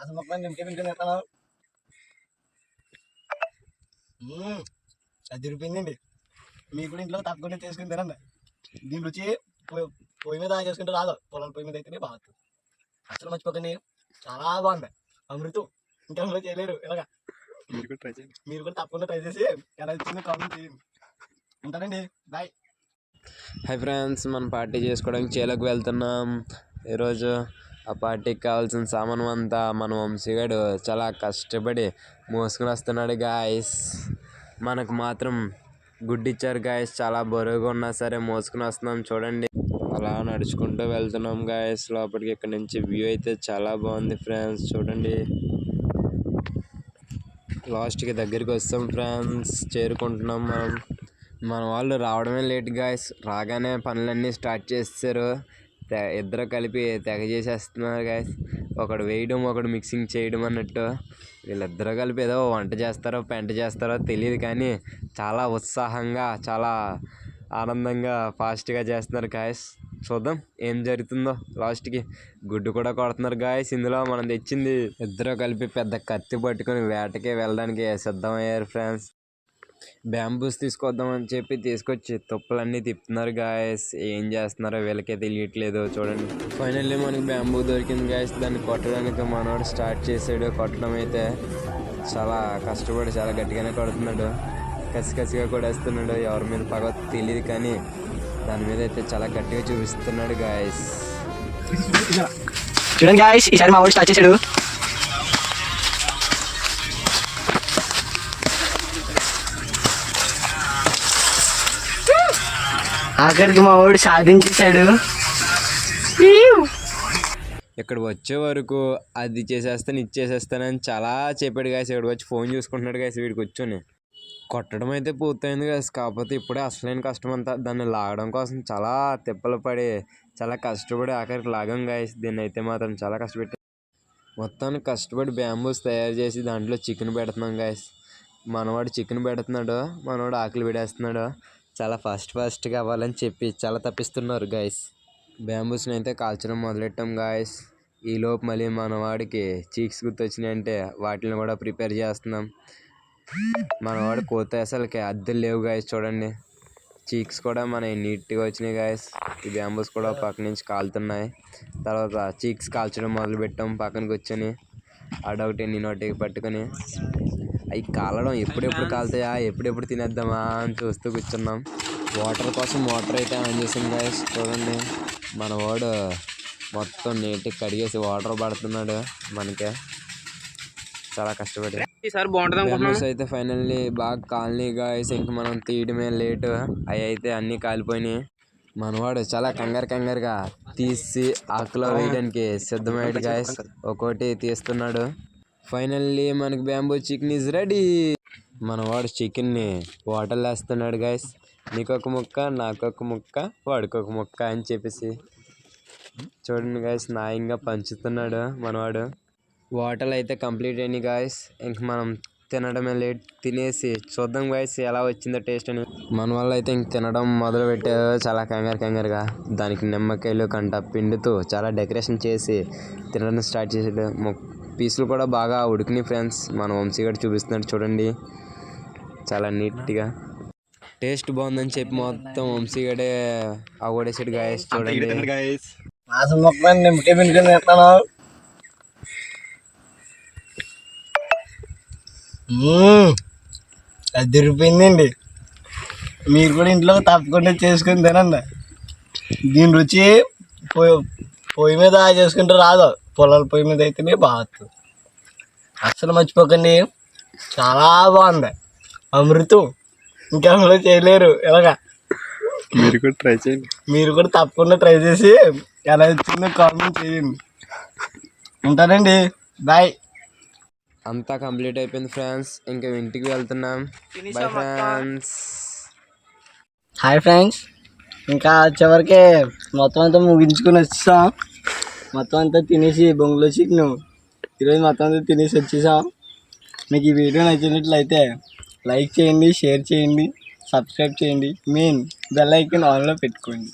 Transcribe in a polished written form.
అసలు మొక్కలు నిమిషం నిమిషం తింటాను. అది తిరిగిపోయిందండి. మీరు కూడా ఇంట్లో తప్పకుండా చేసుకుని తినండి. దీని రుచి పొయ్యి మీద చేసుకుంటే రాదు, పొలం పొయ్యి మీద అయితేనే బాగుంటుంది. అసలు మర్చిపోకండి, చాలా బాగుంది. అమృతం ఇంకా చేయలేరు. ఇలాగా మీరు కూడా తప్పకుండా ట్రై చేసి ఎలా ఇచ్చిందో కామెంట్ చేయండి. ఉంటానండి, బాయ్. హాయ్ ఫ్రెండ్స్, మనం పార్టీ చేసుకోవడానికి చేలోకి వెళ్తున్నాం ఈరోజు. ఆ పార్టీకి కావాల్సిన సామాను అంతా మన వంశీగాడు చాలా కష్టపడి మోసుకుని వస్తున్నాడు గాయస్. మనకు మాత్రం గుడ్డిచ్చారు గాయస్, చాలా బరువుగా ఉన్నా సరే మోసుకుని వస్తున్నాం. చూడండి, అలా నడుచుకుంటూ వెళ్తున్నాం గాయస్ లోపలికి. ఇక్కడ నుంచి వ్యూ అయితే చాలా బాగుంది ఫ్రెండ్స్. చూడండి, లాస్ట్కి దగ్గరికి వస్తాం ఫ్రెండ్స్, చేరుకుంటున్నాం. మన వాళ్ళు రావడమే లేట్ గాయస్. రాగానే పనులన్నీ స్టార్ట్ చేస్తారు. ఇద్దరు కలిపి తెగ చేసేస్తున్నారు గాయస్. ఒకడు వేయడం, ఒకడు మిక్సింగ్ చేయడం అన్నట్టు. వీళ్ళిద్దరూ కలిపి ఏదో వంట చేస్తారో పెంట చేస్తారో తెలియదు, కానీ చాలా ఉత్సాహంగా, చాలా ఆనందంగా, ఫాస్ట్గా చేస్తున్నారు గాయస్. చూద్దాం ఏం జరుగుతుందో. లాస్ట్కి గుడ్డు కూడా కొడుతున్నారు గాయస్. ఇందులో మనం తెచ్చింది. ఇద్దరు కలిపి పెద్ద కత్తి పట్టుకొని వేటకి వెళ్ళడానికి సిద్ధమయ్యారు ఫ్రెండ్స్. బ్యాంబూస్ తీసుకొద్దామని చెప్పి తీసుకొచ్చి తుప్పలన్నీ తిప్పుతున్నారు గాయస్. ఏం చేస్తున్నారో వీళ్ళకే తెలియట్లేదు. చూడండి, ఫైనల్లీ మనకి బ్యాంబూ దొరికింది గాయస్. దాన్ని కొట్టడానికి మనోడు స్టార్ట్ చేసాడు. కొట్టడం అయితే చాలా కష్టపడి చాలా గట్టిగానే కొడుతున్నాడు. కసిగా కొడేస్తున్నాడు. ఎవరి మీద పగ తెలియదు, కానీ దాని మీద అయితే చాలా గట్టిగా చూపిస్తున్నాడు గాయస్. చూడండి గాయస్, ఈసారి మా వాడు స్టార్ట్ చేశాడు. ఆఖరికి మా వాడు సాధించేశాడు. ఇక్కడ వచ్చే వరకు అది చేసేస్తాను, ఇది చేసేస్తానని చాలా చెప్పాడు గాయస్. ఇక్కడ వచ్చి ఫోన్ చూసుకుంటున్నాడు గాయస్. వీడికి వచ్చి కొట్టడం అయితే పూర్తయింది గాయస్. కాకపోతే ఇప్పుడే అసలైన కష్టం అంతా. దాన్ని లాగడం కోసం చాలా తిప్పలు పడి, చాలా కష్టపడి ఆఖరికి లాగం గాయస్. దీన్ని అయితే మాత్రం చాలా కష్టపెట్టి మొత్తానికి కష్టపడి బ్యాంబూస్ తయారు చేసి దాంట్లో చికెన్ పెడుతున్నాం గాయస్. మనవాడు చికెన్ పెడుతున్నాడు, మనవాడు ఆకులు పెడేస్తున్నాడు. చాలా ఫాస్ట్గా అవ్వాలని చెప్పి చాలా తప్పిస్తున్నారు గాయస్. బ్యాంబూస్ని అయితే కాల్చడం మొదలెట్టాం గాయస్. ఈలోపు మళ్ళీ మన వాడికి చీక్స్ గుర్తొచ్చినాయంటే వాటిని కూడా ప్రిపేర్ చేస్తున్నాం. మనవాడు కోత అసలుకి అద్దెలు లేవు గాయస్. చూడండి, చీక్స్ కూడా మనకి నీట్గా వచ్చినాయి గాయస్. ఈ బ్యాంబూస్ కూడా పక్క నుంచి కాలుతున్నాయి. తర్వాత చీక్స్ కాల్చడం మొదలు పెట్టాం. పక్కన కూర్చొని అడొకటి నేనొకటి పట్టుకొని అవి కాలడం ఎప్పుడెప్పుడు కాలుతాయా, ఎప్పుడెప్పుడు తినేద్దామా అని చూస్తూ కూర్చున్నాం. వాటర్ కోసం వాటర్ అయితే ఆన్ చేసాం గాయస్. చూడండి, మన వాడు మొత్తం నీట్గా కడిగేసి వాటర్ పడుతున్నాడు. మనకే చాలా కష్టపడి బ్యాంబూస్ అయితే ఫైనల్లీ బాగా కాలనీ గాయస్. ఇంక మనం తీయడమే లేటు. అవి అయితే అన్నీ కాలిపోయినాయి. మనవాడు చాలా కంగారుగా తీసి ఆకులో వేయడానికి సిద్ధమయ్యాడు గాయస్. ఒక్కోటి తీస్తున్నాడు. ఫైనల్లీ మనకి బ్యాంబూ చికెన్ ఈజ్ రెడీ. మనవాడు చికెన్ని వాటర్లో వేస్తున్నాడు గాయస్. నీకొక ముక్క, నాకొక ముక్క, వాడికొక ముక్క అని చెప్పేసి. చూడండి గాయస్, న్యాయంగా పంచుతున్నాడు మనవాడు. వాటర్ అయితే కంప్లీట్ అయినాయి గాయస్. ఇంక మనం తినడమే లేట్. తినేసి చూద్దాం గాయస్ ఎలా వచ్చిందో టేస్ట్ అని. మన వాళ్ళు అయితే ఇంక తినడం మొదలు పెట్టారు. చాలా కంగారుగా దానికి నిమ్మకాయలు కంట పిండుతూ చాలా డెకరేషన్ చేసి తినడం స్టార్ట్ చేసాడు. పీసులు కూడా బాగా ఉడికినాయి ఫ్రెండ్స్. మన వంశీగాడు చూపిస్తున్నాడు చూడండి, చాలా నీట్గా. టేస్ట్ బాగుందని చెప్పి మొత్తం వంశీగాడే అవగొడేసాడు గాయస్. చూడండి, అది తిరిగిపోయిందండి. మీరు కూడా ఇంట్లో తప్పకుండా చేసుకుని తినండి. దీని రుచి పొయ్యి మీద చేసుకుంటే రాదు, పొలాల పొయ్యి మీద అయితేనే బాగుంటుంది. అస్సలు మర్చిపోకండి, చాలా బాగుంది. అమృతం ఇంకెవరో చేయలేరు. ఇలాగా మీరు కూడా తప్పకుండా ట్రై చేసి ఎలా వచ్చిందో కామెంట్ చేయండి. ఉంటానండి, బాయ్. అంతా కంప్లీట్ అయిపోయింది ఫ్రెండ్స్. ఇంకా ఇంటికి వెళ్తున్నాం. Bye friends. హాయ్ ఫ్రెండ్స్, ఇంకా చివరికి మొత్తం అంతా ముగించుకొని వచ్చేసాం. మొత్తం అంతా తినేసి బొంగులో చికెన్ ఈరోజు మొత్తం అంతా తినేసి వచ్చేసాం. మీకు ఈ వీడియో నచ్చినట్లయితే లైక్ చేయండి, షేర్ చేయండి, సబ్స్క్రైబ్ చేయండి, మెయిన్ బెల్ ఐకాన్ ఆన్లో పెట్టుకోండి.